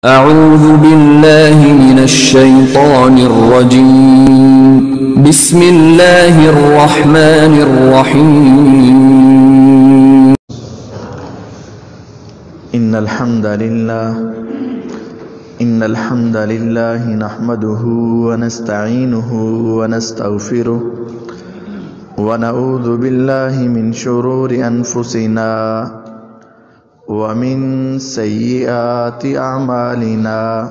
أعوذ بالله من الشيطان الرجيم بسم الله الرحمن الرحيم إن الحمد لله نحمده ونستعينه ونستغفره ونعوذ بالله من شرور أنفسنا ومن سيئات أعمالنا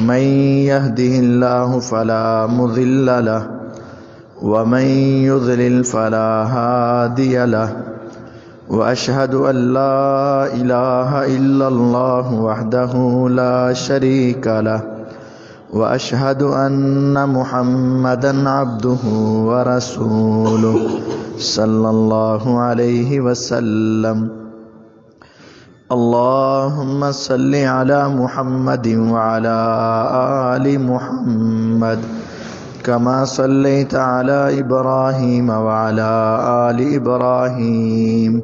من يهده الله فلا مضل له ومن يضلل فلا هادي له وأشهد أن لا إله إلا الله وحده لا شريك له وأشهد أن محمدًا عبده ورسوله صلى الله عليه وسلم. اللهم صل على محمد وعلى آل محمد كما صليت على إبراهيم وعلى آل إبراهيم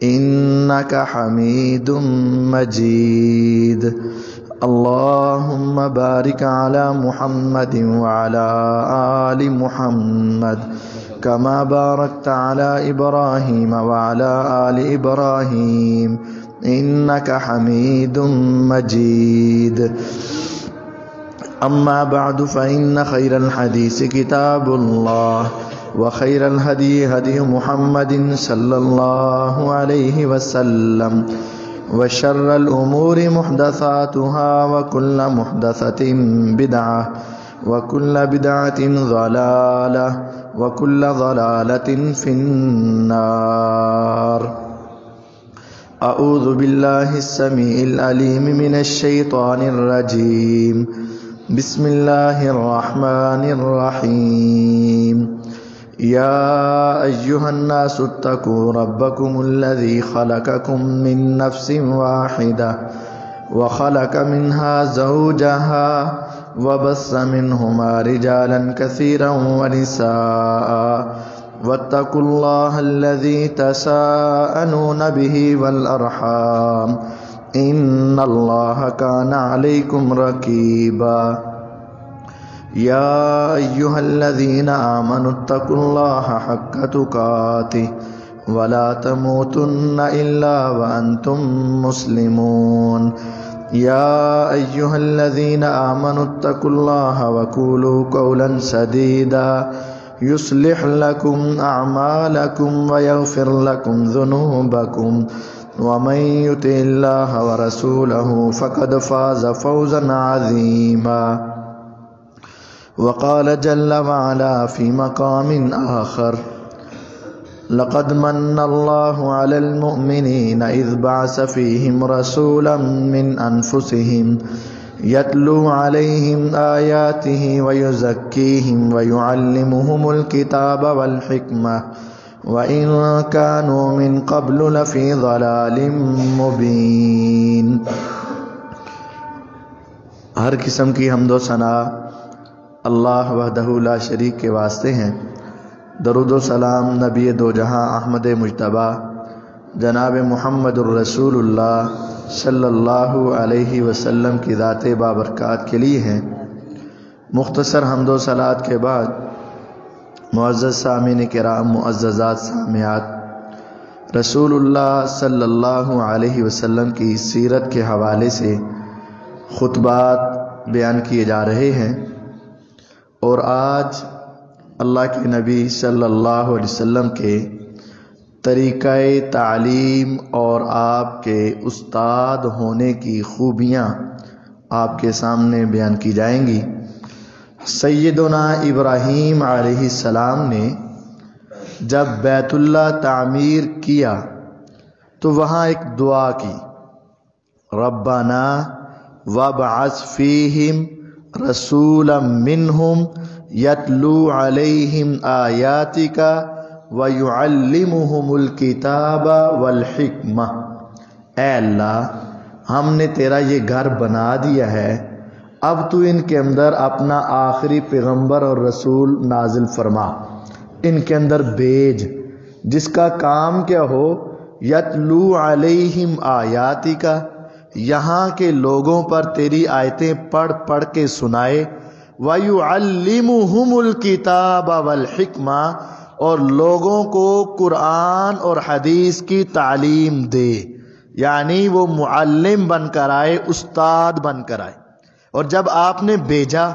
إنك حميد مجيد. اللهم بارك على محمد وعلى آل محمد كما باركت على إبراهيم وعلى آل إبراهيم إنك حميد مجيد. أما بعد فإن خير الحديث كتاب الله وخير الهدي هدي محمد صلى الله عليه وسلم وشر الأمور محدثاتها وكل محدثة بدعة وكل بدعة ضلالة وكل ضلالة في النار. أعوذ بالله السميع العليم من الشيطان الرجيم. بسم الله الرحمن الرحيم. يا أيها الناس اتقوا ربكم الذي خلقكم من نفس واحدة وخلق منها زوجها وبث منهما رجالا كثيرا ونساء واتقوا الله الذي تساءلون به والأرحام إن الله كان عليكم رقيبا. يا أيها الذين آمنوا اتقوا الله حق تقاته ولا تموتن إلا وأنتم مسلمون. يا أيها الذين آمنوا اتقوا الله وقولوا قولا سديدا يصلح لكم أعمالكم ويغفر لكم ذنوبكم ومن يطع الله ورسوله فقد فاز فوزا عظيما. وقال جل وعلا في مقام آخر: لقد من الله على المؤمنين إذ بعث فيهم رسولا من أنفسهم يتلو عليهم آياته ويزكيهم ويعلمهم الكتاب والحكمة وإن كانوا من قبل لفي ضلال مبين. ہر قسم کی حمد و ثنا اللہ وحدہ لا شریک کے واسطے ہیں. درود و سلام نبی دو جہاں احمد مجتبیٰ جناب محمد الرسول اللہ صلی اللہ علیہ وسلم کی ذات بابرکات کے لیے ہیں. مختصر حمد و صلات کے بعد معزز سامعین کرام، معززات سامعات، رسول اللہ صلی اللہ علیہ وسلم کی سیرت کے حوالے سے خطبات بیان کیے جا رہے ہیں، اور آج اللہ کے نبی صلی اللہ علیہ وسلم کے طریقہ تعلیم اور آپ کے استاد ہونے کی خوبیاں آپ کے سامنے بیان کی جائیں گی. سیدنا ابراہیم علیہ السلام نے جب بیت اللہ تعمیر کیا تو وہاں ایک دعا کی: ربنا وابعث فیہم رسولا منہم یتلو علیہم آیاتک وَيُعَلِّمُهُمُ الْكِتَابَ وَالْحِكْمَةَ. اے اللہ، ہم نے تیرا یہ گھر بنا دیا ہے، اب تو ان کے اندر اپنا آخری پیغمبر اور رسول نازل فرما، ان کے اندر بھیج جس کا کام کیا ہو، یتلو علیہم آیاتک، یہاں کے لوگوں پر تیری آیتیں پڑھ پڑھ کے سنائے، وَيُعَلِّمُهُمُ الْكِتَابَ وَالْحِكْمَةَ، اور لوگوں کو قرآن اور حدیث کی تعلیم دے، یعنی وہ معلم بن کر آئے، استاد بن کر آئے۔ اور جب آپ نے بھیجا،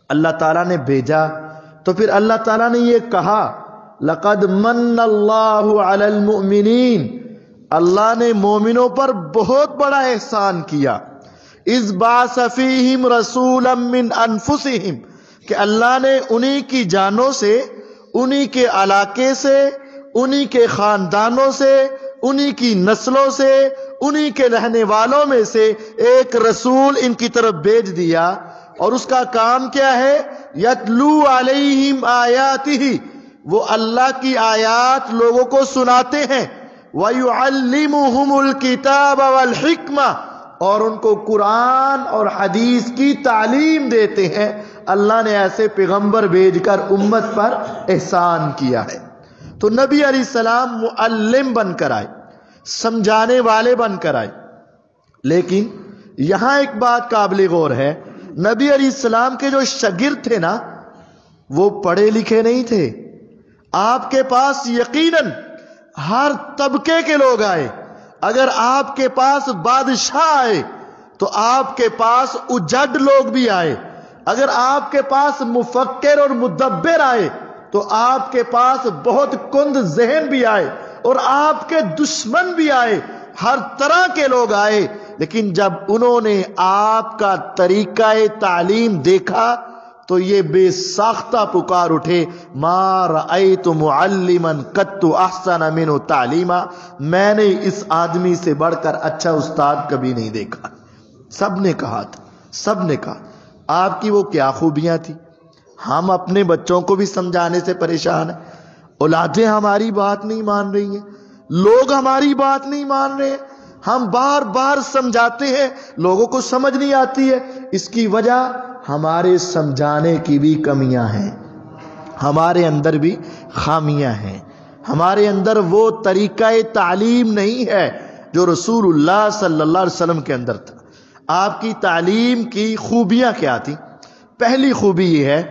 اللہ تعالیٰ نے بھیجا، تو پھر اللہ تعالیٰ نے یہ کہا لَقَدْ مَنَّ اللَّهُ عَلَى الْمُؤْمِنِينَ، اللہ نے مومنوں پر بہت بڑا احسان کیا، اِذْ بَعَثَ فِيهِمْ رَسُولًا مِّنْ أَنفُسِهِمْ، کہ اللہ نے انہی کی جانوں سے، انہی کے علاقے سے، انہی کے خاندانوں سے، انہی کی نسلوں سے، انہی کے رہنے والوں میں سے ایک رسول ان کی طرف بھیج دیا، اور اس کا کام کیا ہے؟ یتلو علیہم آیاتہ، وہ اللہ کی آیات لوگوں کو سناتے ہیں، وَيُعَلِّمُهُمُ الْكِتَابَ وَالْحِكْمَةَ، اور ان کو قرآن اور حدیث کی تعلیم دیتے ہیں۔ اللہ نے ایسے پیغمبر بھیج کر امت پر احسان کیا ہے۔ تو نبی علیہ السلام معلم بن کر آئے، سمجھانے والے بن کر آئے۔ لیکن یہاں ایک بات قابل غور ہے، نبی علیہ السلام کے جو شاگرد تھے نا، وہ پڑھے لکھے نہیں تھے۔ آپ کے پاس یقیناً ہر طبقے کے لوگ آئے۔ اگر آپ کے پاس بادشاہ آئے تو آپ کے پاس اجڑ لوگ بھی آئے، اگر آپ کے پاس مفکر اور مدبر آئے تو آپ کے پاس بہت کند ذہن بھی آئے، اور آپ کے دشمن بھی آئے، ہر طرح کے لوگ آئے۔ لیکن جب انہوں نے آپ کا طریقہ تعلیم دیکھا تو یہ بے ساختہ پکار اٹھے، ما رأیت معلما قط احسن منہ تعلیما، میں نے اس آدمی سے بڑھ کر اچھا استاد کبھی نہیں دیکھا۔ سب نے کہا تھا، سب نے کہا آپ کی وہ کیا خوبیاں تھی۔ ہم اپنے بچوں کو بھی سمجھانے سے پریشان ہیں، اولادیں ہماری بات نہیں مان رہی ہیں، لوگ ہماری بات نہیں مان رہے ہیں، ہم بار بار سمجھاتے ہیں، لوگوں کو سمجھ نہیں آتی ہے۔ اس کی وجہ ہمارے سمجھانے کی بھی کمیاں ہیں، ہمارے اندر بھی خامیاں ہیں، ہمارے اندر وہ طریقہ تعلیم نہیں ہے جو رسول اللہ صلی اللہ علیہ وسلم کے اندر تھا۔ آپ کی تعلیم کی خوبیاں کیا تھی؟ پہلی خوبی یہ ہے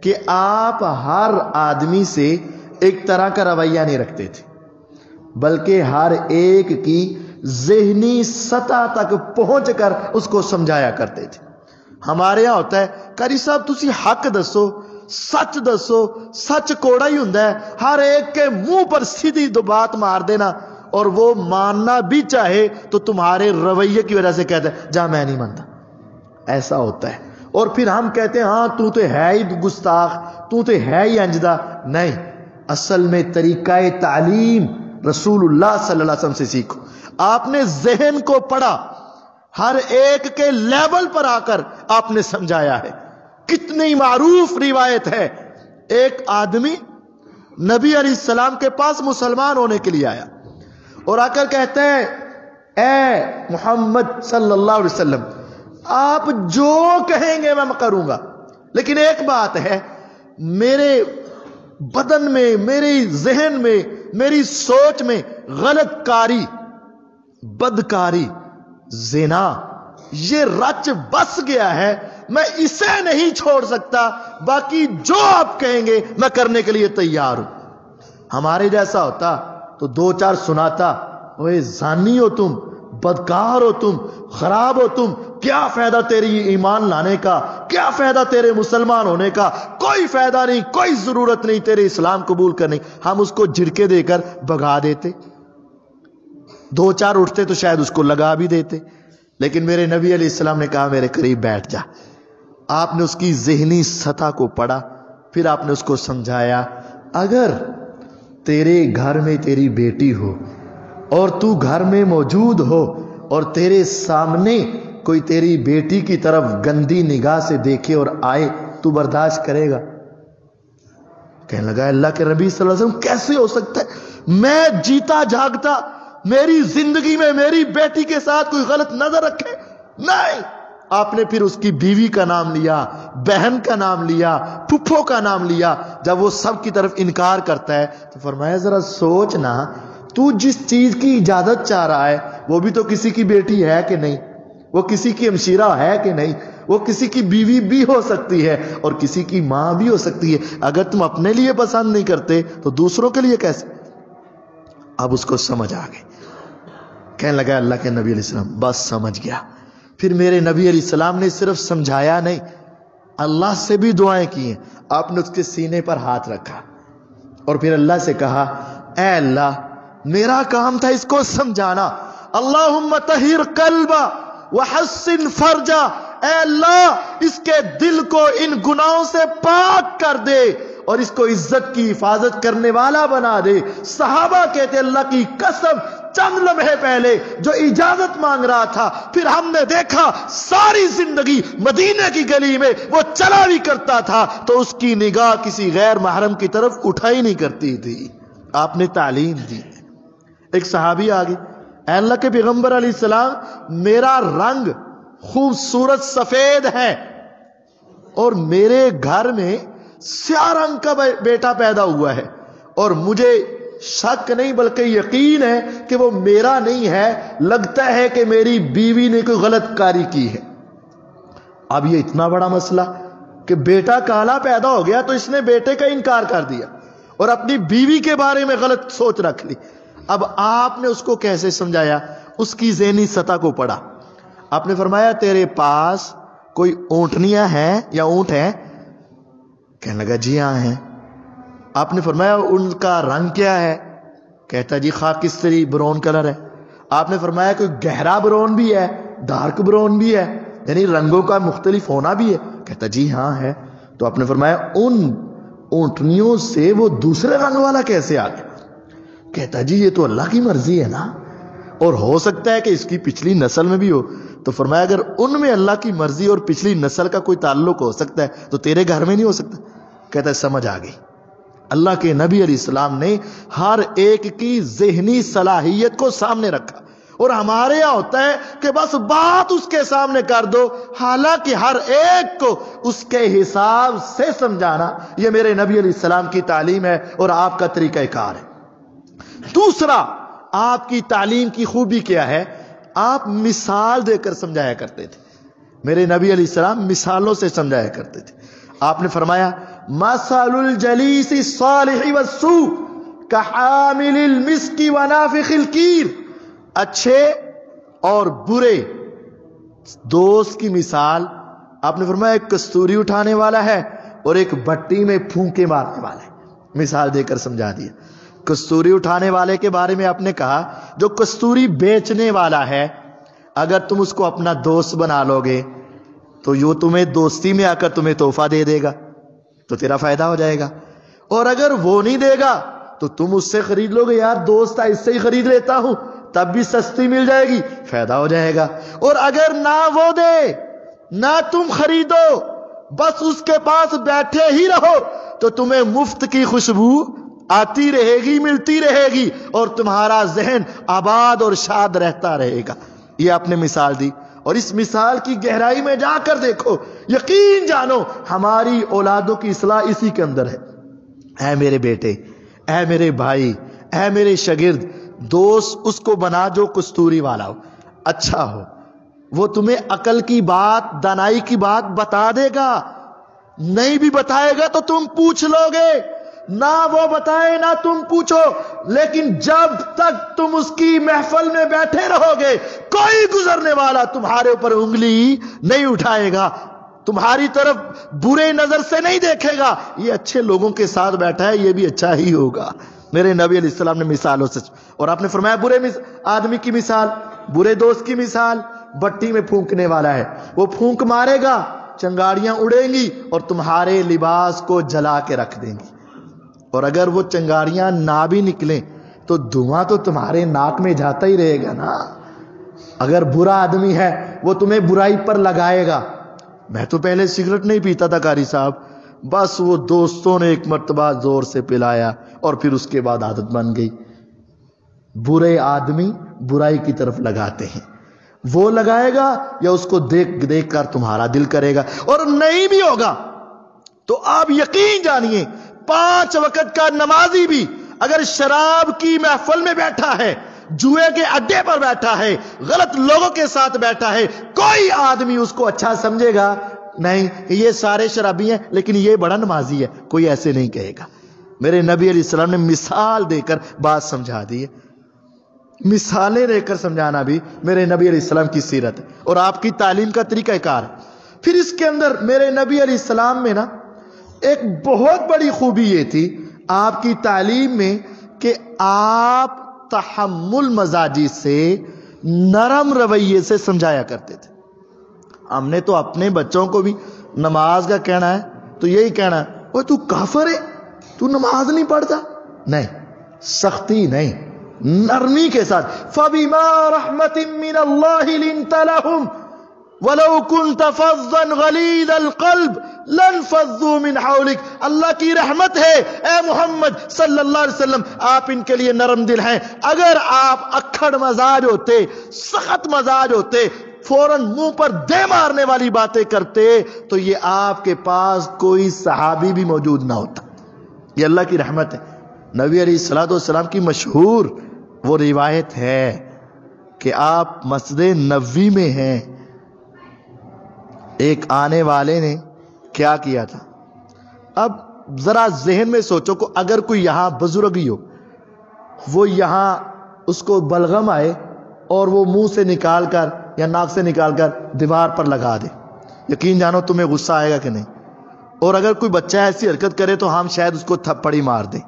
کہ آپ ہر آدمی سے ایک طرح کا رویہ نہیں رکھتے تھے، بلکہ ہر ایک کی ذہنی سطح تک پہنچ کر اس کو سمجھایا کرتے تھے۔ ہمارے ہاں ہوتا ہے، قاری صاحب تسی حق دسو، سچ دسو، سچ کوڑا ہی ہوندا ہے، ہر ایک کے منہ پر سیدھی دو بات مار دینا، اور وہ ماننا بھی چاہے تو تمہارے رویے کی وجہ سے کہتا ہے جا میں نہیں مانتا۔ ایسا ہوتا ہے، اور پھر ہم کہتے ہیں ہاں تو ہے ہی گستاخ، تو ہے ہی انجدہ۔ نہیں، اصل میں طریقہ تعلیم رسول اللہ صلی اللہ علیہ وسلم سے سیکھو۔ آپ نے ذہن کو پڑھا، ہر ایک کے لیول پر آ کر آپ نے سمجھایا ہے۔ کتنی معروف روایت ہے، ایک آدمی نبی علیہ السلام کے پاس مسلمان ہونے کے لیے آیا اور آ کر کہتے ہیں اے محمد صلی اللہ علیہ وسلم، آپ جو کہیں گے میں کروں گا، لیکن ایک بات ہے، میرے بدن میں، میرے ذہن میں، میری سوچ میں غلط کاری، بدکاری، زنا یہ رچ بس گیا ہے، میں اسے نہیں چھوڑ سکتا، باقی جو آپ کہیں گے میں کرنے کے لیے تیار ہوں۔ ہمارے جیسا ہوتا تو دو چار سناتا، اوے زانی ہو تم، بدکار ہو تم، خراب ہو تم، کیا فائدہ تیری ایمان لانے کا، کیا فائدہ تیرے مسلمان ہونے کا، کوئی فائدہ نہیں، کوئی ضرورت نہیں تیرے اسلام قبول کرنے۔ ہم اس کو جھڑکے دے کر بھگا دیتے، دو چار اٹھتے تو شاید اس کو لگا بھی دیتے، لیکن میرے نبی علیہ السلام نے کہا میرے قریب بیٹھ جا۔ آپ نے اس کی ذہنی سطح کو پڑھا، پھر آپ نے اس کو سمجھایا، اگر تیرے گھر میں تیری بیٹی ہو اور تو گھر میں موجود ہو اور تیرے سامنے کوئی تیری بیٹی کی طرف گندی نگاہ سے دیکھے اور آئے، تو برداشت کرے گا؟ کہنے لگا اللہ کے نبی صلی اللہ علیہ وسلم کیسے ہو سکتا ہے، میں جیتا جاگتا میری زندگی میں میری بیٹی کے ساتھ کوئی غلط نظر رکھے؟ نہیں۔ آپ نے پھر اس کی بیوی کا نام لیا، بہن کا نام لیا، پھپھو کا نام لیا۔ جب وہ سب کی طرف انکار کرتا ہے تو فرمایا ذرا سوچ نا، تو جس چیز کی اجازت چاہ رہا ہے وہ بھی تو کسی کی بیٹی ہے کہ نہیں، وہ کسی کی ہمشیرہ ہے کہ نہیں، وہ کسی کی بیوی بھی ہو سکتی ہے اور کسی کی ماں بھی ہو سکتی ہے. اگر تم اپنے لیے پسند نہیں کرتے تو دوسروں کے لیے کیسے؟ اب اس کو سمجھ آ گئی. کہنے لگا اللہ کے نبی علیہ السلام بس سمجھ گیا. پھر میرے نبی علیہ السلام نے صرف سمجھایا نہیں، اللہ سے بھی دعائیں کی ہیں. آپ نے اس کے سینے پر ہاتھ رکھا اور پھر اللہ سے کہا اے اللہ میرا کام تھا اس کو سمجھانا. اللہم طہر قلبا وحسن فرجا، اے اللہ اس کے دل کو ان گناہوں سے پاک کر دے اور اس کو عزت کی حفاظت کرنے والا بنا دے. صحابہ کہتے اللہ کی قسم چند لمحے پہلے جو اجازت مانگ رہا تھا، پھر ہم نے دیکھا ساری زندگی مدینہ کی گلی میں وہ چلا بھی کرتا تھا تو اس کی نگاہ کسی غیر محرم کی طرف اٹھائی نہیں کرتی تھی. آپ نے تعلیم دی. ایک صحابی آگے، اے اللہ کے پیغمبر علیہ السلام میرا رنگ خوبصورت سفید ہے اور میرے گھر میں سیاہ رنگ کا بیٹا پیدا ہوا ہے اور مجھے شک نہیں بلکہ یقین ہے کہ وہ میرا نہیں ہے، لگتا ہے کہ میری بیوی نے کوئی غلط کاری کی ہے. اب یہ اتنا بڑا مسئلہ کہ بیٹا کالا پیدا ہو گیا تو اس نے بیٹے کا انکار کر دیا اور اپنی بیوی کے بارے میں غلط سوچ رکھ لی. اب آپ نے اس کو کیسے سمجھایا؟ اس کی ذہنی سطح کو پڑھا. آپ نے فرمایا تیرے پاس کوئی اونٹنیاں ہیں یا اونٹ ہیں؟ کہنے لگا جی ہاں ہیں. آپ نے فرمایا ان کا رنگ کیا ہے؟ کہتا جی خاکستری برون کلر ہے. آپ نے فرمایا کوئی گہرا برون بھی ہے، ڈارک برون بھی ہے، یعنی رنگوں کا مختلف ہونا بھی ہے؟ کہتا جی ہاں ہے. تو آپ نے فرمایا ان اونٹنیوں سے وہ دوسرے رنگ والا کیسے آ گیا؟ کہتا جی یہ تو اللہ کی مرضی ہے نا، اور ہو سکتا ہے کہ اس کی پچھلی نسل میں بھی ہو. تو فرمایا اگر ان میں اللہ کی مرضی اور پچھلی نسل کا کوئی تعلق ہو سکتا ہے تو تیرے گھر میں نہیں ہو سکتا؟ کہتا ہے سمجھ آ گئی. اللہ کے نبی علیہ السلام نے ہر ایک کی ذہنی صلاحیت کو سامنے رکھا. اور ہمارے یہاں ہوتا ہے کہ بس بات اس کے سامنے کر دو، حالانکہ ہر ایک کو اس کے حساب سے سمجھانا یہ میرے نبی علیہ السلام کی تعلیم ہے اور آپ کا طریقہ کار ہے. دوسرا آپ کی تعلیم کی خوبی کیا ہے؟ آپ مثال دے کر سمجھایا کرتے تھے. میرے نبی علیہ السلام مثالوں سے سمجھایا کرتے تھے. آپ نے فرمایا مثل الجلیس الصالح والسوء کحامل المسک ونافخ الکیر، اچھے اور برے دوست کی مثال. آپ نے فرمایا ایک کستوری اٹھانے والا ہے اور ایک بھٹی میں پھونکے مارنے والا ہے. مثال دے کر سمجھا دیا. کستوری اٹھانے والے کے بارے میں آپ نے کہا جو کستوری بیچنے والا ہے، اگر تم اس کو اپنا دوست بنا لو گے تو یہ تمہیں دوستی میں آ کر تمہیں تحفہ دے دے گا تو تیرا فائدہ ہو جائے گا، اور اگر وہ نہیں دے گا تو تم اس سے خرید لو گے، یار دوست اس سے ہی خرید لیتا ہوں تب بھی سستی مل جائے گی، فائدہ ہو جائے گا. اور اگر نہ وہ دے نہ تم خریدو بس اس کے پاس بیٹھے ہی رہو تو تمہیں مفت کی خوشبو آتی رہے گی، ملتی رہے گی اور تمہارا ذہن آباد اور شاد رہتا رہے گا. یہ آپ نے مثال دی اور اس مثال کی گہرائی میں جا کر دیکھو، یقین جانو ہماری اولادوں کی اصلاح اسی کے اندر ہے. اے میرے بیٹے، اے میرے بھائی، اے میرے شاگرد، دوست اس کو بنا جو کستوری والا ہو، اچھا ہو، وہ تمہیں عقل کی بات، دانائی کی بات بتا دے گا. نہیں بھی بتائے گا تو تم پوچھ لو گے، نہ وہ بتائے نہ تم پوچھو، لیکن جب تک تم اس کی محفل میں بیٹھے رہو گے کوئی گزرنے والا تمہارے اوپر انگلی نہیں اٹھائے گا، تمہاری طرف برے نظر سے نہیں دیکھے گا. یہ اچھے لوگوں کے ساتھ بیٹھا ہے، یہ بھی اچھا ہی ہوگا. میرے نبی علیہ السلام نے مثالوں سے، اور آپ نے فرمایا برے آدمی کی مثال، برے دوست کی مثال بٹی میں پھونکنے والا ہے. وہ پھونک مارے گا، چنگاڑیاں اڑیں گی اور تمہارے لباس کو جلا کے رکھ دیں گی، اور اگر وہ چنگاڑیاں نہ بھی نکلیں تو دھواں تو تمہارے ناک میں جاتا ہی رہے گا نا. اگر برا آدمی ہے وہ تمہیں برائی پر لگائے گا. میں تو پہلے سگریٹ نہیں پیتا تھا قاری صاحب، بس وہ دوستوں نے ایک مرتبہ زور سے پلایا اور پھر اس کے بعد عادت بن گئی. برے آدمی برائی کی طرف لگاتے ہیں، وہ لگائے گا یا اس کو دیکھ دیکھ کر تمہارا دل کرے گا، اور نہیں بھی ہوگا تو آپ یقین جانیے 5 وقت کا نمازی بھی اگر شراب کی محفل میں بیٹھا ہے جوئے کے اڈے پر بیٹھا ہے، غلط لوگوں کے ساتھ بیٹھا ہے، کوئی آدمی اس کو اچھا سمجھے گا نہیں، یہ سارے شرابی ہیں لیکن یہ بڑا نمازی ہے، کوئی ایسے نہیں کہے گا۔ میرے نبی علیہ السلام نے مثال دے کر بات سمجھا دی ہے۔ مثالیں دے کر سمجھانا بھی میرے نبی علیہ السلام کی سیرت ہے اور آپ کی تعلیم کا طریقہ کار ہے۔ پھر اس کے اندر میرے نبی علیہ السلام میں نا ایک بہت بڑی خوبی یہ تھی آپ کی تعلیم میں کہ آپ تحمل مزاجی سے، نرم رویے سے سمجھایا کرتے تھے۔ ہم نے تو اپنے بچوں کو بھی نماز کا کہنا ہے تو یہی کہنا ہے، اوہ تو کافر ہے، تو نماز نہیں پڑھتا، نہیں، سختی نہیں، نرمی کے ساتھ۔ فَبِمَا رَحْمَةٍ مِّنَ اللَّهِ لِنْتَ لَهُمْ وَلَوْ كُنْتَ فَظًّا غَلِيظَ الْقَلْبِ لَانفَضُّوا مِنْ حَوْلِكَ۔ اللہ کی رحمت ہے اے محمد صلی اللہ علیہ وسلم، آپ ان کے لیے نرم دل ہیں۔ اگر آپ اکھڑ مزاج ہوتے، سخت مزاج ہوتے، فوراً منہ پر دے مارنے والی باتیں کرتے تو یہ آپ کے پاس کوئی صحابی بھی موجود نہ ہوتا۔ یہ اللہ کی رحمت ہے۔ نبی علیہ الصلوۃ والسلام کی مشہور وہ روایت ہے کہ آپ مسجد نبوی میں ہیں، ایک آنے والے نے کیا کیا تھا۔ اب ذرا ذہن میں سوچو کہ اگر کوئی یہاں بزرگی ہو، وہ یہاں اس کو بلغم آئے اور وہ منہ سے نکال کر یا ناک سے نکال کر دیوار پر لگا دے، یقین جانو تمہیں غصہ آئے گا کہ نہیں؟ اور اگر کوئی بچہ ایسی حرکت کرے تو ہم شاید اس کو تھپڑی مار دیں۔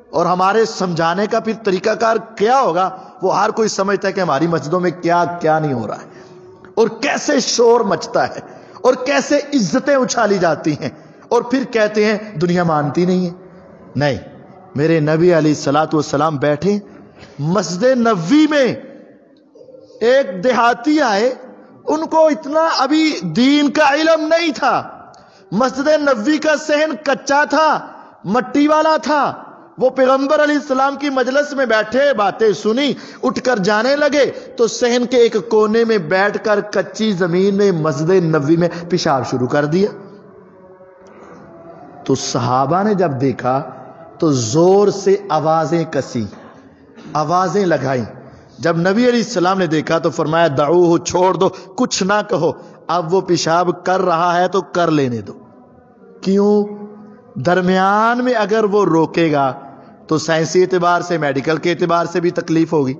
اور ہمارے سمجھانے کا پھر طریقہ کار کیا ہوگا، وہ ہر کوئی سمجھتا ہے کہ ہماری مسجدوں میں کیا کیا نہیں ہو رہا ہے، اور کیسے شور مچتا ہے، اور کیسے عزتیں اچھالی جاتی ہیں، اور پھر کہتے ہیں دنیا مانتی نہیں ہے۔ نہیں، میرے نبی علیہ الصلوۃ والسلام بیٹھے مسجد نبوی میں، ایک دیہاتی آئے، ان کو اتنا ابھی دین کا علم نہیں تھا، مسجد نبوی کا صحن کچا تھا، مٹی والا تھا۔ وہ پیغمبر علیہ السلام کی مجلس میں بیٹھے، باتیں سنی، اٹھ کر جانے لگے تو صحن کے ایک کونے میں بیٹھ کر کچی زمین میں مسجد نبوی میں پیشاب شروع کر دیا۔ تو صحابہ نے جب دیکھا تو زور سے آوازیں کسی، آوازیں لگائیں۔ جب نبی علیہ السلام نے دیکھا تو فرمایا دعوہ، چھوڑ دو، کچھ نہ کہو، اب وہ پیشاب کر رہا ہے تو کر لینے دو۔ کیوں؟ درمیان میں اگر وہ روکے گا تو سائنسی اعتبار سے، میڈیکل کے اعتبار سے بھی تکلیف ہوگی،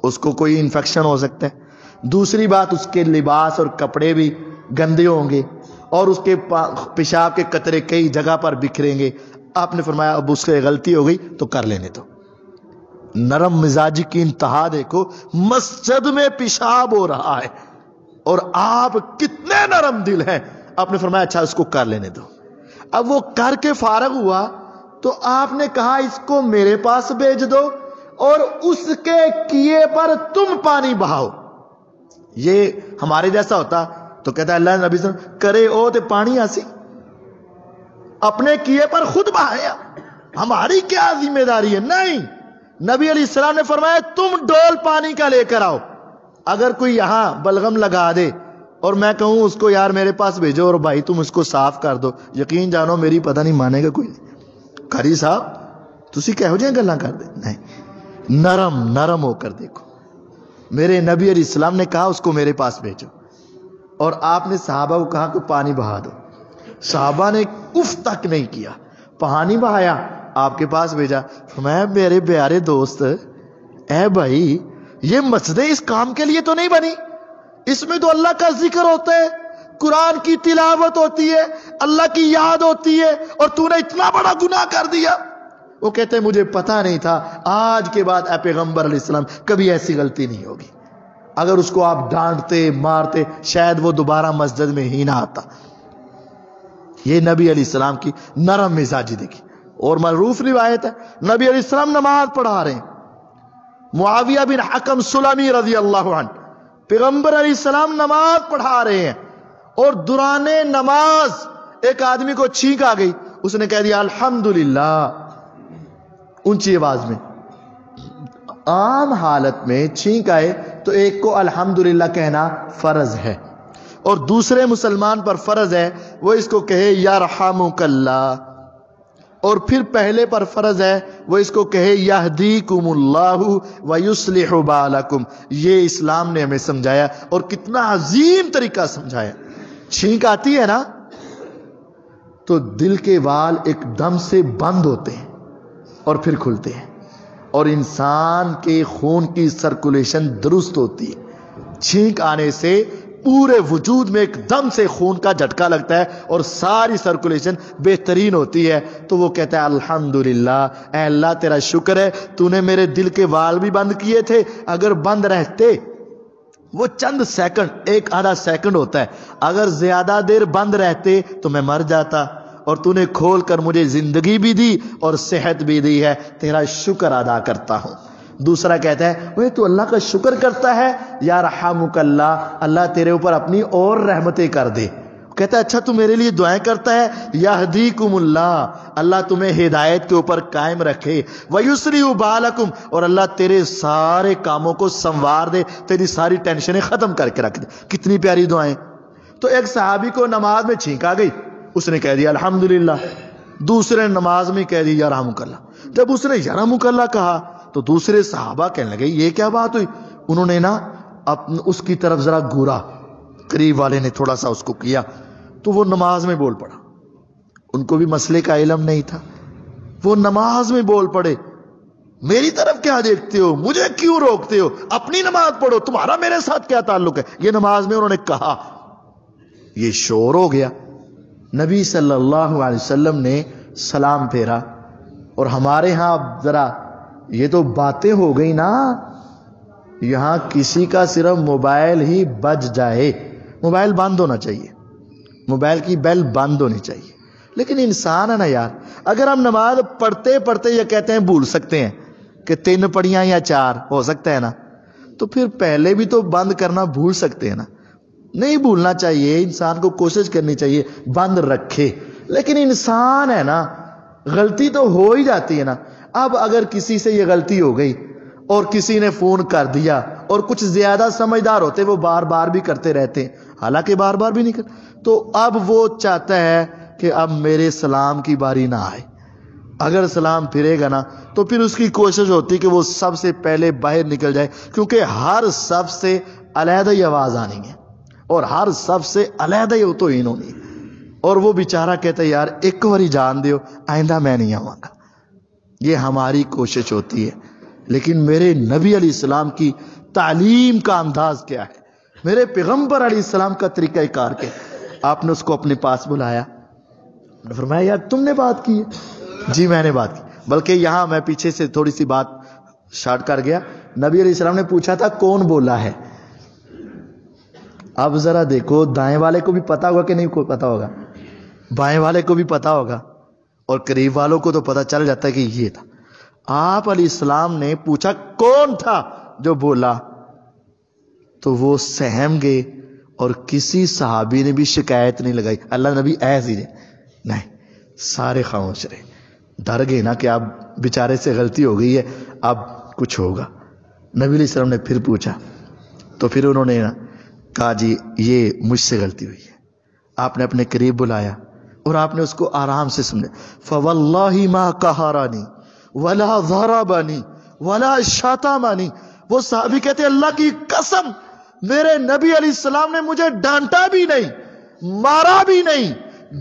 اس کو کوئی انفیکشن ہو سکتا ہے۔ دوسری بات، اس کے لباس اور کپڑے بھی گندے ہوں گے اور اس کے پیشاب کے قطرے کئی جگہ پر بکھریں گے۔ آپ نے فرمایا اب اس سے غلطی ہو گئی تو کر لینے دو۔ نرم مزاجی کی انتہا دیکھو، مسجد میں پیشاب ہو رہا ہے اور آپ کتنے نرم دل ہیں۔ آپ نے فرمایا اچھا اس کو کر لینے دو۔ اب وہ کر کے فارغ ہوا تو آپ نے کہا اس کو میرے پاس بھیج دو اور اس کے کیے پر تم پانی بہاؤ۔ یہ ہمارے جیسا ہوتا تو کہتا ہے اللہ نبی صلی اللہ علیہ وسلم کرے او تے پانی آسی، اپنے کیے پر خود بہایا، ہماری کیا ذمہ داری ہے؟ نہیں، نبی علیہ السلام نے فرمایا تم ڈول پانی کا لے کر آؤ۔ اگر کوئی یہاں بلغم لگا دے اور میں کہوں اس کو یار میرے پاس بھیجو اور بھائی تم اس کو صاف کر دو، یقین جانو میری پتہ نہیں مانے گا کوئی۔ قاری صاحب تسی کہو جائیں گلاں کر دے، نہیں، نرم ہو کر دیکھو۔ میرے نبی علیہ السلام نے کہا اس کو میرے پاس بھیجو، اور آپ نے صحابہ کو کہا کہ پانی بہا دو۔ صحابہ نے اف تک نہیں کیا، پانی بہایا، آپ کے پاس بھیجا۔ فرمایا میرے پیارے دوست، اے بھائی یہ مسجد اس کام کے لیے تو نہیں بنی، اس میں تو اللہ کا ذکر ہوتا ہے، قرآن کی تلاوت ہوتی ہے، اللہ کی یاد ہوتی ہے، اور تو نے اتنا بڑا گناہ کر دیا۔ وہ کہتے ہیں مجھے پتا نہیں تھا، آج کے بعد اے پیغمبر علیہ السلام کبھی ایسی غلطی نہیں ہوگی۔ اگر اس کو آپ ڈانٹتے مارتے شاید وہ دوبارہ مسجد میں ہی نہ آتا۔ یہ نبی علیہ السلام کی نرم مزاجی دیکھی۔ اور معروف روایت ہے، نبی علیہ السلام نماز پڑھا رہے ہیں، معاویہ بن حکم سلمی رضی اللہ عنہ، پیغمبر علیہ السلام نماز پڑھا رہے ہیں، اور دوران نماز ایک آدمی کو چھینک آ گئی، اس نے کہہ دیا الحمدللہ اونچی آواز میں۔ عام حالت میں چھینک آئے تو ایک کو الحمدللہ کہنا فرض ہے، اور دوسرے مسلمان پر فرض ہے وہ اس کو کہے یرحمک اللہ، اور پھر پہلے پر فرض ہے وہ اس کو کہے یہدیکم اللہ ویصلح بالکم. یہ اسلام نے ہمیں سمجھایا اور کتنا عظیم طریقہ سمجھایا. چھینک آتی ہے نا تو دل کے وال ایک دم سے بند ہوتے ہیں اور پھر کھلتے ہیں اور انسان کے خون کی سرکولیشن درست ہوتی ہے. چھینک آنے سے پورے وجود میں ایک دم سے خون کا جھٹکا لگتا ہے اور ساری سرکولیشن بہترین ہوتی ہے. تو وہ کہتا ہے الحمدللہ، اے اللہ تیرا شکر ہے تو نے میرے دل کے وال بھی بند کیے تھے. اگر بند رہتے، وہ چند سیکنڈ، ایک آدھا سیکنڈ ہوتا ہے، اگر زیادہ دیر بند رہتے تو میں مر جاتا، اور تو نے کھول کر مجھے زندگی بھی دی اور صحت بھی دی ہے، تیرا شکر ادا کرتا ہوں. دوسرا کہتا ہے وہ تو اللہ کا شکر کرتا ہے، یا رحمک اللہ، اللہ تیرے اوپر اپنی اور رحمتیں کر دے. کہتا ہے اچھا تو میرے لیے دعائیں کرتا ہے، یہدیکم اللہ، اللہ تمہیں ہدایت کے اوپر قائم رکھے، ویصلح بالکم، اور اللہ تیرے سارے کاموں کو سنوار دے، تیری ساری ٹینشنیں ختم کر کے رکھ دے. کتنی پیاری دعائیں. تو ایک صحابی کو نماز میں چھینک آ گئی، اس نے کہہ دیا الحمدللہ. دوسرے نے نماز میں کہہ دیا یرحمک اللہ. جب اس نے یرحمک اللہ کہا تو دوسرے صحابہ کہنے لگے یہ کیا بات ہوئی. انہوں نے نا اس کی طرف ذرا گورا، قریب والے نے تھوڑا سا اس کو کیا تو وہ نماز میں بول پڑا. ان کو بھی مسئلے کا علم نہیں تھا، وہ نماز میں بول پڑے میری طرف کیا دیکھتے ہو، مجھے کیوں روکتے ہو، اپنی نماز پڑھو، تمہارا میرے ساتھ کیا تعلق ہے. یہ نماز میں انہوں نے کہا، یہ شور ہو گیا. نبی صلی اللہ علیہ وسلم نے سلام پھیرا. اور ہمارے ہاں ذرا یہ تو باتیں ہو گئی نا، یہاں کسی کا صرف موبائل ہی بج جائے، موبائل بند ہونا چاہیے، موبائل کی بیل بند ہونی چاہیے. لیکن انسان ہے نا یار، اگر ہم نماز پڑھتے پڑھتے یہ کہتے ہیں بھول سکتے ہیں کہ 3 پڑھیاں یا 4 ہو سکتا ہے نا، تو پھر پہلے بھی تو بند کرنا بھول سکتے ہیں نا. نہیں بھولنا چاہیے، انسان کو کوشش کرنی چاہیے بند رکھے. لیکن انسان ہے نا، غلطی تو ہو ہی جاتی ہے نا. اب اگر کسی سے یہ غلطی ہو گئی اور کسی نے فون کر دیا، اور کچھ زیادہ سمجھدار ہوتے وہ بار بار بھی کرتے رہتے ہیں، حالانکہ بار بار بھی نہیں کرتے، تو اب وہ چاہتا ہے کہ اب میرے سلام کی باری نہ آئے. اگر سلام پھرے گا نا تو پھر اس کی کوشش ہوتی کہ وہ سب سے پہلے باہر نکل جائے، کیونکہ ہر سب سے علیحدہ ہی آواز آنی ہے اور ہر سب سے علیحدہ ہی توہین ہونی ہے. اور وہ بیچارہ کہتا ہے یار ایک باری جان دیو، آئندہ میں نہیں آؤں گا. یہ ہماری کوشش ہوتی ہے. لیکن میرے نبی علیہ السلام کی تعلیم کا انداز کیا ہے، میرے پیغمبر علیہ السلام کا طریقہ کار کیا. آپ نے اس کو اپنے پاس بلایا، فرمایا یار تم نے بات کی ہے؟ جی میں نے بات کی. بلکہ یہاں میں پیچھے سے تھوڑی سی بات شارٹ کر گیا. نبی علیہ السلام نے پوچھا تھا کون بولا ہے. اب ذرا دیکھو، دائیں والے کو بھی پتا ہوگا کہ نہیں کو پتا ہوگا، بائیں والے کو بھی پتا ہوگا اور قریب والوں کو تو پتا چل جاتا ہے کہ یہ تھا. آپ علیہ السلام نے پوچھا کون تھا جو بولا، تو وہ سہم گئے اور کسی صحابی نے بھی شکایت نہیں لگائی. اللہ نبی ایسے ہی نہیں، سارے خاموش رہے. ڈر گئے نا کہ اب بیچارے سے غلطی ہو گئی ہے، اب کچھ ہوگا. نبی علیہ السلام نے پھر پوچھا تو پھر انہوں نے کہا جی یہ مجھ سے غلطی ہوئی ہے. آپ نے اپنے قریب بلایا اور آپ نے اس کو آرام سے سمجھا. فواللہ ما قہرانی ولا ضربانی ولا شتمانی. وہ صحابی کہتے اللہ کی قسم میرے نبی علیہ السلام نے مجھے ڈانٹا بھی نہیں، مارا بھی نہیں،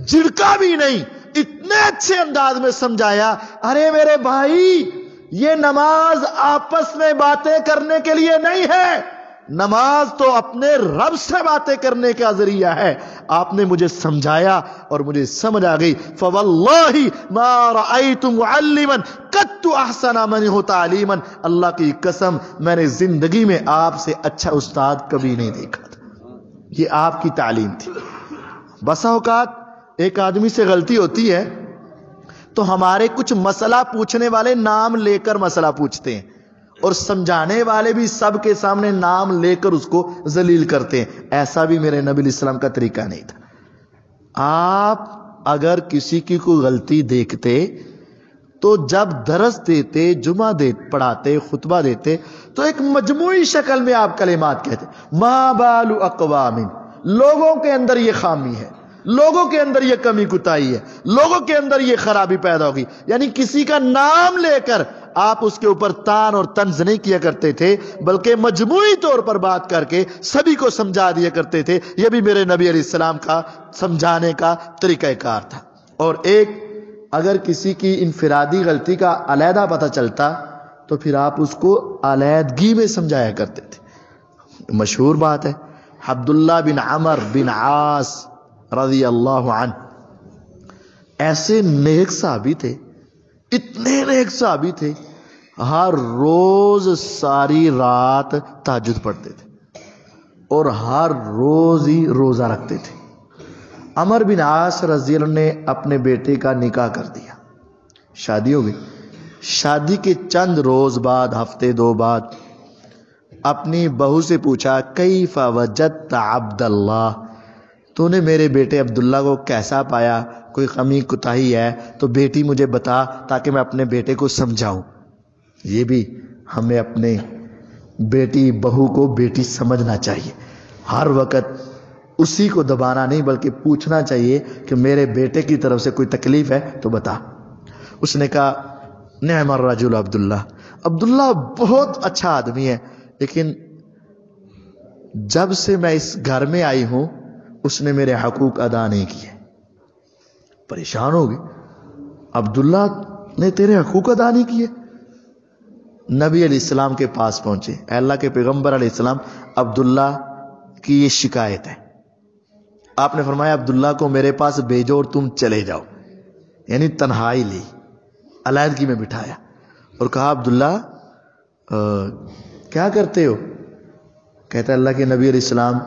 جھڑکا بھی نہیں، اتنے اچھے انداز میں سمجھایا. ارے میرے بھائی، یہ نماز آپس میں باتیں کرنے کے لیے نہیں ہے، نماز تو اپنے رب سے باتیں کرنے کا ذریعہ ہے. آپ نے مجھے سمجھایا اور مجھے سمجھ آ گئی. فواللہ ما رأیت معلما قط احسن منہ تعلیما. اللہ کی قسم میں نے زندگی میں آپ سے اچھا استاد کبھی نہیں دیکھا تھا. یہ آپ کی تعلیم تھی. بسا اوقات ایک آدمی سے غلطی ہوتی ہے تو ہمارے کچھ مسئلہ پوچھنے والے نام لے کر مسئلہ پوچھتے ہیں اور سمجھانے والے بھی سب کے سامنے نام لے کر اس کو ذلیل کرتے ہیں. ایسا بھی میرے نبی علیہ السلام کا طریقہ نہیں تھا. آپ اگر کسی کی کوئی غلطی دیکھتے تو جب درس دیتے، جمعہ پڑھاتے، خطبہ دیتے تو ایک مجموعی شکل میں آپ کلمات کہتے، ما بال اقوام، لوگوں کے اندر یہ خامی ہے، لوگوں کے اندر یہ کمی کوتاہی ہے، لوگوں کے اندر یہ خرابی پیدا ہوگی. یعنی کسی کا نام لے کر آپ اس کے اوپر تان اور طنز نہیں کیا کرتے تھے، بلکہ مجموعی طور پر بات کر کے سبھی کو سمجھا دیا کرتے تھے. یہ بھی میرے نبی علیہ السلام کا سمجھانے کا طریقہ کار تھا. اور ایک اگر کسی کی انفرادی غلطی کا علیحدہ پتہ چلتا تو پھر آپ اس کو علیحدگی میں سمجھایا کرتے تھے. مشہور بات ہے، عبداللہ بن عمر بن عاص رضی اللہ عنہ ایسے نیک صحابی تھے، اتنے نیک صحابی تھے، ہر روز ساری رات تہجد پڑھتے تھے اور ہر روز ہی روزہ رکھتے تھے. عمر بن عاص رضی اللہ عنہ نے اپنے بیٹے کا نکاح کر دیا، شادی ہو گئی. شادی کے چند روز بعد، ہفتے دو بعد، اپنی بہو سے پوچھا کیف وجدت عبداللہ، تو نے میرے بیٹے عبداللہ کو کیسا پایا؟ کوئی کمی کوتاہی ہے تو بیٹی مجھے بتا تاکہ میں اپنے بیٹے کو سمجھاؤں. یہ بھی ہمیں اپنے بیٹی بہو کو بیٹی سمجھنا چاہیے. ہر وقت اسی کو دبانا نہیں، بلکہ پوچھنا چاہیے کہ میرے بیٹے کی طرف سے کوئی تکلیف ہے تو بتا. اس نے کہا نعم الرجل عبداللہ، عبداللہ بہت اچھا آدمی ہے، لیکن جب سے میں اس گھر میں آئی ہوں اس نے میرے حقوق ادا نہیں کیے. پریشان ہو گئی، عبداللہ نے تیرے حقوق ادا نہیں کیے. نبی علیہ السلام کے پاس پہنچے، اے اللہ کے پیغمبر علیہ السلام، عبداللہ کی یہ شکایت ہے. آپ نے فرمایا عبداللہ کو میرے پاس بھیجو اور تم چلے جاؤ. یعنی تنہائی لی، علیحدگی میں بٹھایا اور کہا عبداللہ کیا کرتے ہو؟ کہتا ہے اللہ کے نبی علیہ السلام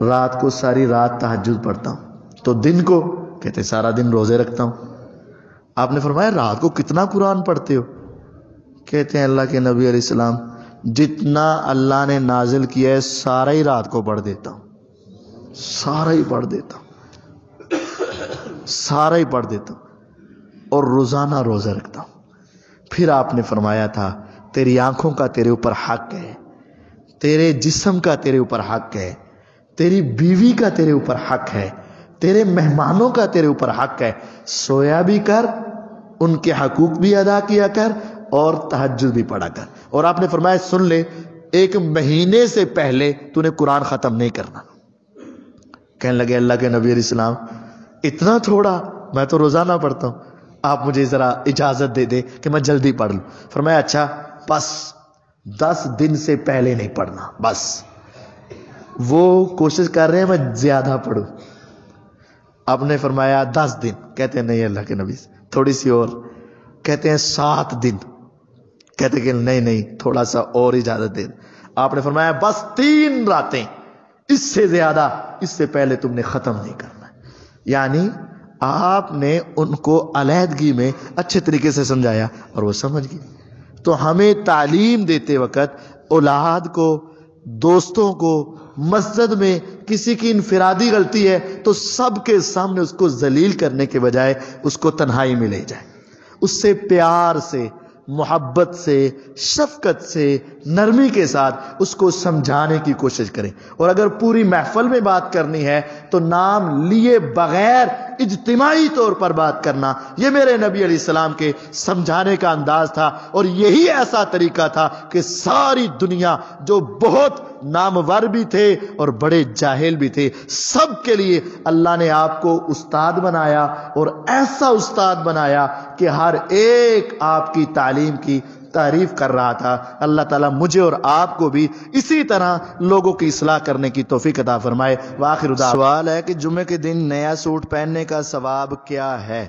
رات کو ساری رات تہجد پڑھتا ہوں. تو دن کو؟ کہتے سارا دن روزے رکھتا ہوں. آپ نے فرمایا رات کو کتنا قرآن پڑھتے ہو؟ کہتے ہیں اللہ کے نبی علیہ السلام جتنا اللہ نے نازل کیا ہے سارا ہی رات کو پڑھ دیتا ہوں، سارا ہی پڑھ دیتا ہوں، سارا ہی پڑھ دیتا ہوں اور روزانہ روزہ رکھتا ہوں. پھر آپ نے فرمایا تھا تیری آنکھوں کا تیرے اوپر حق ہے، تیرے جسم کا تیرے اوپر حق ہے، تیری بیوی کا تیرے اوپر حق ہے، تیرے مہمانوں کا تیرے اوپر حق ہے. سویا بھی کر، ان کے حقوق بھی ادا کیا کر اور تہجد بھی پڑھا کر. اور آپ نے فرمایا سن لے، 1 مہینے سے پہلے تو نے قرآن ختم نہیں کرنا. کہنے لگے اللہ کے نبی علیہ السلام اتنا تھوڑا، میں تو روزانہ پڑھتا ہوں، آپ مجھے ذرا اجازت دے دے کہ میں جلدی پڑھ لوں. فرمایا اچھا بس 10 دن سے پہلے نہیں پڑھنا. بس وہ کوشش کر رہے ہیں میں زیادہ پڑھوں. آپ نے فرمایا 10 دن. کہتے ہیں نہیں اللہ کے نبی تھوڑی سی اور. کہتے ہیں 7 دن. کہتے کہ نہیں تھوڑا سا اور اجازت دے. آپ نے فرمایا بس 3 راتیں، اس سے زیادہ اس سے پہلے تم نے ختم نہیں کرنا. یعنی آپ نے ان کو علیحدگی میں اچھے طریقے سے سمجھایا اور وہ سمجھ گئی. تو ہمیں تعلیم دیتے وقت اولاد کو، دوستوں کو، مسجد میں کسی کی انفرادی غلطی ہے تو سب کے سامنے اس کو ذلیل کرنے کے بجائے اس کو تنہائی میں لے جائے، اس سے پیار سے، محبت سے، شفقت سے، نرمی کے ساتھ اس کو سمجھانے کی کوشش کریں. اور اگر پوری محفل میں بات کرنی ہے تو نام لیے بغیر اجتماعی طور پر بات کرنا، یہ میرے نبی علیہ السلام کے سمجھانے کا انداز تھا. اور یہی ایسا طریقہ تھا کہ ساری دنیا جو بہت نامور بھی تھے اور بڑے جاہل بھی تھے، سب کے لیے اللہ نے آپ کو استاد بنایا، اور ایسا استاد بنایا کہ ہر ایک آپ کی تعلیم کی تعریف کر رہا تھا. اللہ تعالیٰ مجھے اور آپ کو بھی اسی طرح لوگوں کی اصلاح کرنے کی توفیق عطا فرمائے. وآخر دعوانا. سوال ہے کہ جمعے کے دن نیا سوٹ پہننے کا ثواب کیا ہے؟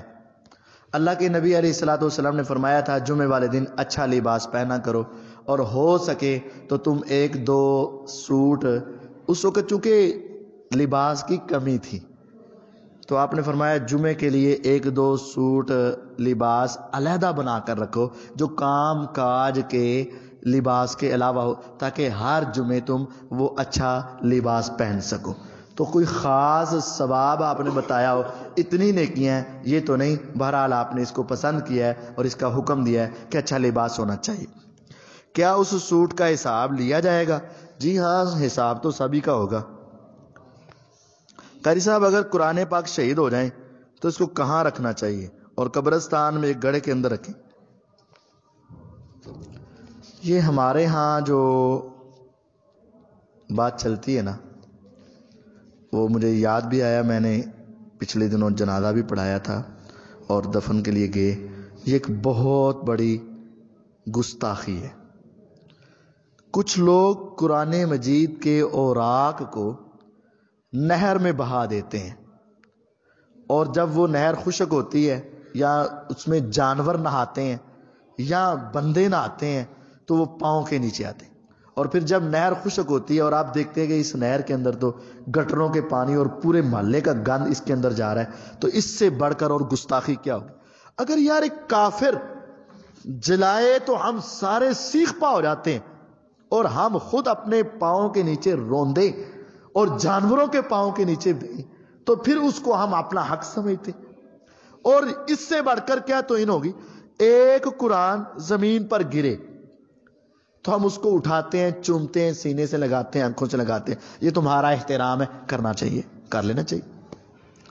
اللہ کے نبی علیہ الصلوۃ والسلام نے فرمایا تھا جمعے والے دن اچھا لباس پہنا کرو، اور ہو سکے تو تم 1-2 سوٹ، اس وقت چونکہ لباس کی کمی تھی تو آپ نے فرمایا جمعے کے لیے 1-2 سوٹ لباس علیحدہ بنا کر رکھو جو کام کاج کے لباس کے علاوہ ہو، تاکہ ہر جمعے تم وہ اچھا لباس پہن سکو. تو کوئی خاص ثواب آپ نے بتایا ہو، اتنی نیکیاں ہیں یہ تو نہیں. بہرحال آپ نے اس کو پسند کیا ہے اور اس کا حکم دیا ہے کہ اچھا لباس ہونا چاہیے. کیا اس سوٹ کا حساب لیا جائے گا؟ جی ہاں، حساب تو سبھی کا ہوگا. قاری صاحب اگر قرآن پاک شہید ہو جائیں تو اس کو کہاں رکھنا چاہیے اور قبرستان میں ایک گڑھے کے اندر رکھیں؟ یہ ہمارے ہاں جو بات چلتی ہے نا، وہ مجھے یاد بھی آیا، میں نے پچھلے دنوں جنازہ بھی پڑھایا تھا اور دفن کے لیے گئے. یہ ایک بہت بڑی گستاخی ہے. کچھ لوگ قرآن مجید کے اوراق کو نہر میں بہا دیتے ہیں، اور جب وہ نہر خشک ہوتی ہے یا اس میں جانور نہاتے ہیں یا بندے نہاتے ہیں تو وہ پاؤں کے نیچے آتے ہیں. اور پھر جب نہر خشک ہوتی ہے اور آپ دیکھتے ہیں کہ اس نہر کے اندر تو گٹروں کے پانی اور پورے محلے کا گند اس کے اندر جا رہا ہے، تو اس سے بڑھ کر اور گستاخی کیا ہوگی؟ اگر یار ایک کافر جلائے تو ہم سارے سیخ پا ہو جاتے ہیں اور ہم خود اپنے پاؤں کے نیچے روندے اور جانوروں کے پاؤں کے نیچے دیں تو پھر اس کو ہم اپنا حق سمجھتے. اور اس سے بڑھ کر کیا توہین ہوگی؟ ایک قرآن زمین پر گرے تو ہم اس کو اٹھاتے ہیں، چومتے ہیں، سینے سے لگاتے ہیں، آنکھوں سے لگاتے ہیں. یہ تمہارا احترام ہے، کرنا چاہیے، کر لینا چاہیے.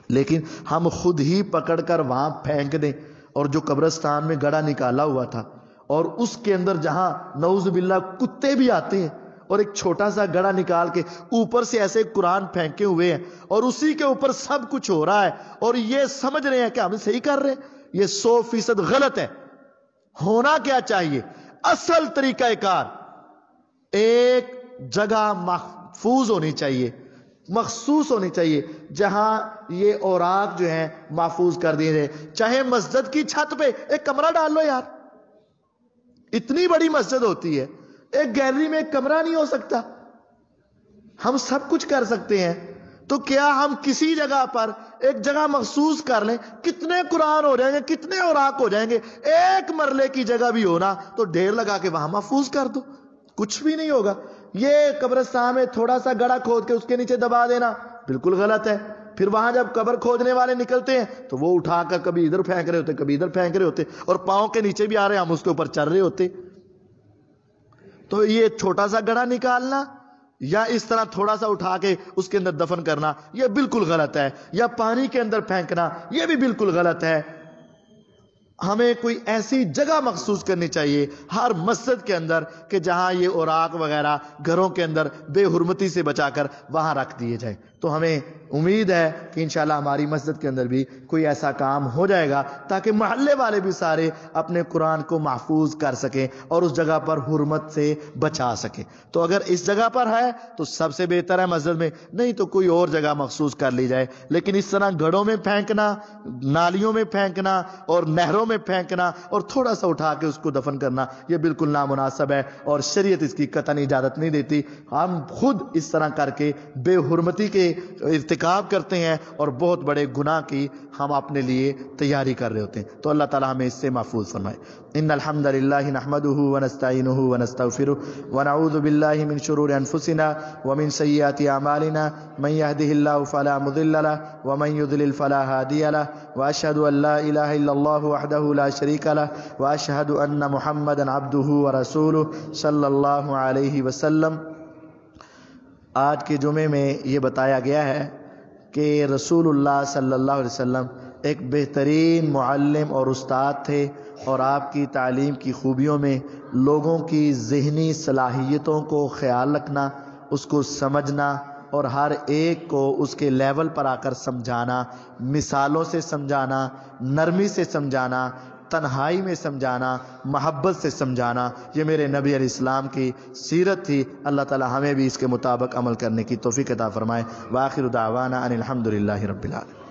لیکن ہم خود ہی پکڑ کر وہاں پھینک دیں. اور جو قبرستان میں گڑھا نکالا ہوا تھا اور اس کے اندر جہاں نعوذ باللہ کتے بھی آتے ہیں، اور ایک چھوٹا سا گڑھا نکال کے اوپر سے ایسے قرآن پھینکے ہوئے ہیں اور اسی کے اوپر سب کچھ ہو رہا ہے اور یہ سمجھ رہے ہیں کہ ہم صحیح کر رہے ہیں. یہ 100% غلط ہے. ہونا کیا چاہیے؟ اصل طریقہ کار ایک جگہ محفوظ ہونی چاہیے، مخصوص ہونی چاہیے جہاں یہ اوراق جو ہیں محفوظ کر دیے جائیں. چاہے مسجد کی چھت پہ ایک کمرہ ڈال لو یار، اتنی بڑی مسجد ہوتی ہے، ایک گیلری میں ایک کمرہ نہیں ہو سکتا؟ ہم سب کچھ کر سکتے ہیں، تو کیا ہم کسی جگہ پر ایک جگہ مخصوص کر لیں؟ کتنے قرآن ہو جائیں گے، کتنے اوراق ہو جائیں گے. ایک مرلے کی جگہ بھی ہونا تو ڈھیر لگا کے وہاں محفوظ کر دو، کچھ بھی نہیں ہوگا. یہ قبرستان میں تھوڑا سا گڑھا کھود کے اس کے نیچے دبا دینا بالکل غلط ہے. پھر وہاں جب قبر کھودنے والے نکلتے ہیں تو وہ اٹھا کر کبھی ادھر پھینک رہے ہوتے، کبھی ادھر پھینک رہے ہوتے، اور پاؤں کے نیچے بھی آ رہے ہیں، ہم اس کے اوپر چل رہے ہوتے. تو یہ چھوٹا سا گڑھا نکالنا یا اس طرح تھوڑا سا اٹھا کے اس کے اندر دفن کرنا یہ بالکل غلط ہے. یا پانی کے اندر پھینکنا یہ بھی بالکل غلط ہے. ہمیں کوئی ایسی جگہ مخصوص کرنی چاہیے ہر مسجد کے اندر کہ جہاں یہ اوراق وغیرہ گھروں کے اندر بے حرمتی سے بچا کر وہاں رکھ دیے جائیں. تو ہمیں امید ہے کہ انشاءاللہ ہماری مسجد کے اندر بھی کوئی ایسا کام ہو جائے گا تاکہ محلے والے بھی سارے اپنے قرآن کو محفوظ کر سکیں اور اس جگہ پر حرمت سے بچا سکیں. تو اگر اس جگہ پر ہے تو سب سے بہتر ہے مسجد میں، نہیں تو کوئی اور جگہ مخصوص کر لی جائے. لیکن اس طرح گڑھوں میں پھینکنا، نالیوں میں پھینکنا اور نہروں میں پھینکنا اور تھوڑا سا اٹھا کے اس کو دفن کرنا یہ بالکل نامناسب ہے اور شریعت اس کی قطعاً اجازت نہیں دیتی. ہم خود اس طرح کر کے بے حرمتی کے ارتکاب کرتے ہیں اور بہت بڑے گناہ کی ہم اپنے لیے تیاری کر رہے ہوتے ہیں. تو اللہ تعالی ہمیں اس سے محفوظ فرمائے. ان الحمد للہ نحمده ونستعینه ونستغفره ونعوذ باللہ من شرور انفسنا ومن سیئات اعمالنا من يهده الله فلا مضل له ومن يضلل فلا هادي له واشهد ان لا اله الا الله وحده لا شريك له واشهد ان محمدا عبده ورسوله صلی اللہ علیہ وسلم. آج کے جمعے میں یہ بتایا گیا ہے کہ رسول اللہ صلی اللہ علیہ وسلم ایک بہترین معلم اور استاد تھے، اور آپ کی تعلیم کی خوبیوں میں لوگوں کی ذہنی صلاحیتوں کو خیال رکھنا، اس کو سمجھنا اور ہر ایک کو اس کے لیول پر آ کر سمجھانا، مثالوں سے سمجھانا، نرمی سے سمجھانا، تنہائی میں سمجھانا، محبت سے سمجھانا، یہ میرے نبی علیہ السلام کی سیرت تھی. اللہ تعالی ہمیں بھی اس کے مطابق عمل کرنے کی توفیق عطا فرمائے. وآخر دعوانا ان الحمد للہ رب العالمین.